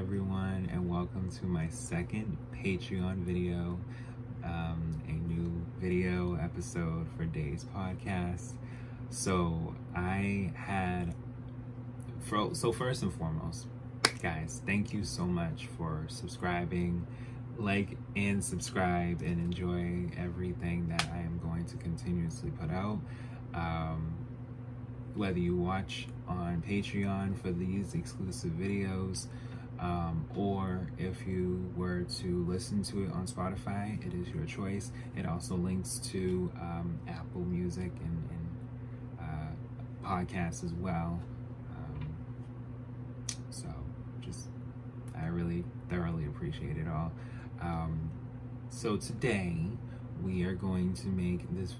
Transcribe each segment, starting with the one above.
everyone, and welcome to my second Patreon video, a new video episode for Days Podcast. So first and foremost, guys, thank you so much for subscribing, like and subscribe, and enjoy everything that I am going to continuously put out. Whether you watch on Patreon for these exclusive videos, or if you were to listen to it on Spotify, it is your choice. It also links to Apple Music and podcasts as well. So I really thoroughly appreciate it all. So today we are going to make this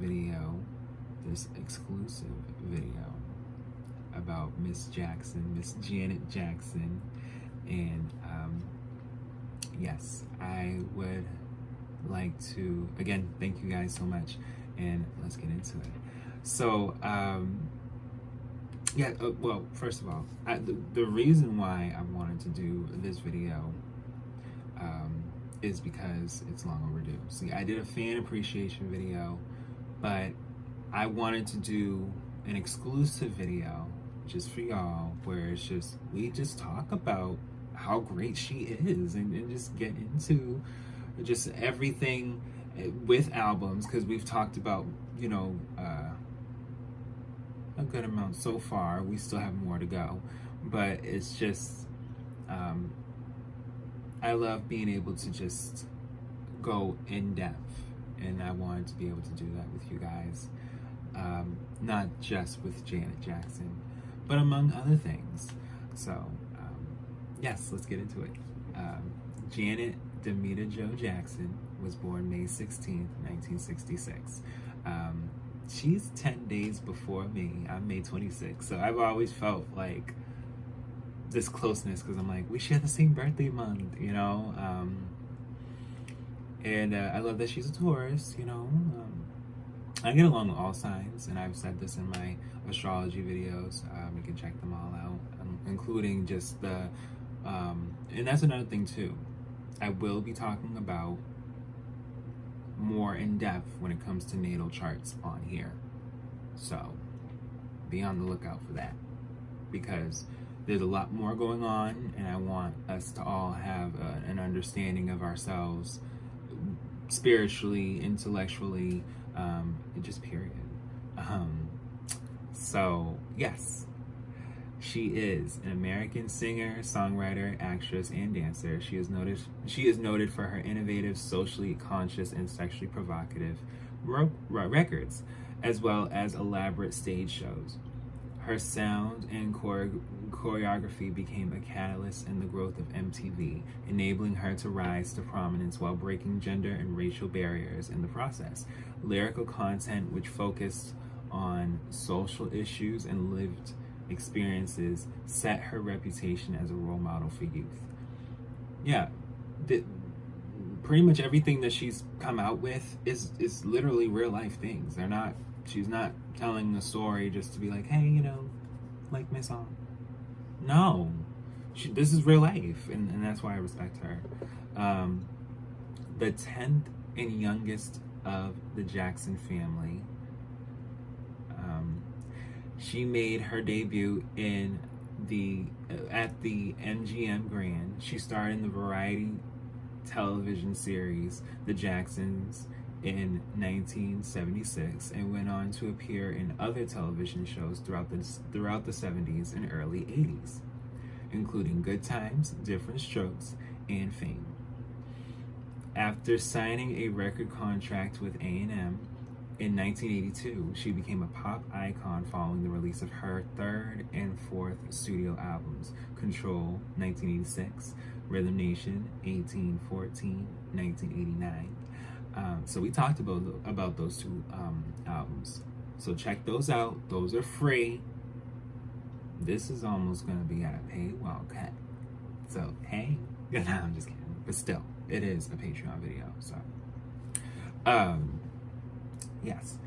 exclusive video about Miss Janet Jackson. And yes, I would like to, again, thank you guys so much, and let's get into it. So, well, first of all, the reason why I wanted to do this video is because it's long overdue. See, I did a fan appreciation video, but I wanted to do an exclusive video just for y'all, where we just talk about how great she is, and just get into just everything with albums, because we've talked about, a good amount so far. We still have more to go, but it's just I love being able to just go in depth, and I wanted to be able to do that with you guys, not just with Janet Jackson, but among other things. So yes, let's get into it. Janet Demita Jo Jackson was born May 16th, 1966. She's 10 days before me. I'm May 26th, so I've always felt like this closeness, because I'm like, we share the same birthday month, and I love that she's a Taurus. I get along with all signs, and I've said this in my astrology videos. You can check them all out, including just the and that's another thing too. I will be talking about more in depth when it comes to natal charts on here, so be on the lookout for that, because there's a lot more going on, and I want us to all have an understanding of ourselves spiritually, intellectually, just period. So yes, she is an American singer, songwriter, actress, and dancer. She is noted for her innovative, socially conscious, and sexually provocative records, as well as elaborate stage shows. Her sound and choreography became a catalyst in the growth of MTV, enabling her to rise to prominence while breaking gender and racial barriers in the process. Lyrical content which focused on social issues and lived experiences set her reputation as a role model for youth. Yeah, pretty much everything that she's come out with is literally real life things. She's not telling a story just to be like, hey, like my song. No, this is real life, and that's why I respect her. The 10th and youngest of the Jackson family, she made her debut at the MGM Grand. She starred in the variety television series The Jacksons in 1976, and went on to appear in other television shows throughout the 70s and early 80s, including Good Times, Different Strokes, and Fame. After signing a record contract with A&M in 1982, she became a pop icon following the release of her third and fourth studio albums, Control, 1986, Rhythm Nation, 1814, 1989. So we talked about those two albums. So check those out. Those are free. This is almost going to be at a paywall cut. So, hey. No, I'm just kidding. But still, it is a Patreon video. So, yes.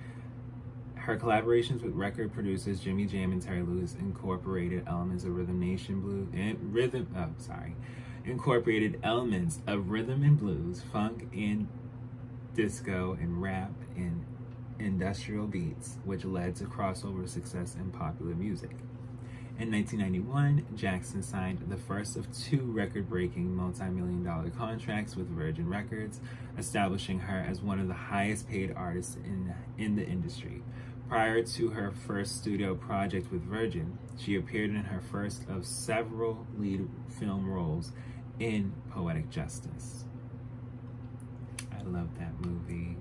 Her collaborations with record producers Jimmy Jam and Terry Lewis incorporated elements of Rhythm Nation blues and incorporated elements of rhythm and blues, funk and disco, and rap and industrial beats, which led to crossover success in popular music. In 1991, Jackson signed the first of two record-breaking multi-million-dollar contracts with Virgin Records, establishing her as one of the highest-paid artists in the industry. Prior to her first studio project with Virgin, she appeared in her first of several lead film roles in Poetic Justice. I love that movie.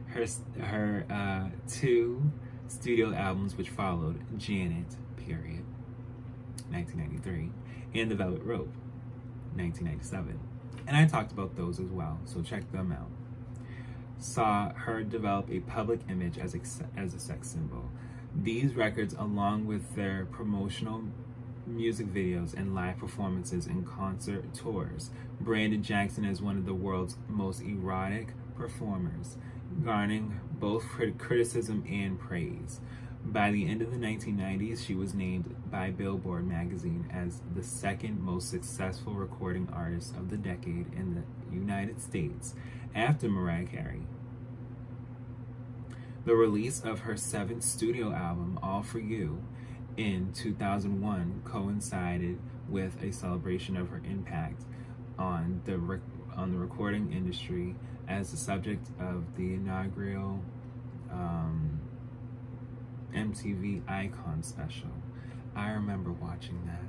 Her two studio albums which followed, Janet, period, 1993, and The Velvet Rope, 1997. And I talked about those as well, so check them out. Saw her develop a public image as a sex symbol. These records, along with their promotional music videos and live performances and concert tours, branded Jackson as one of the world's most erotic performers, garnering both criticism and praise. By the end of the 1990s, she was named by Billboard magazine as the second most successful recording artist of the decade in the United States, after Mariah Carey. The release of her seventh studio album, All For You, in 2001 coincided with a celebration of her impact on the recording industry as the subject of the inaugural MTV Icon special. I remember watching that.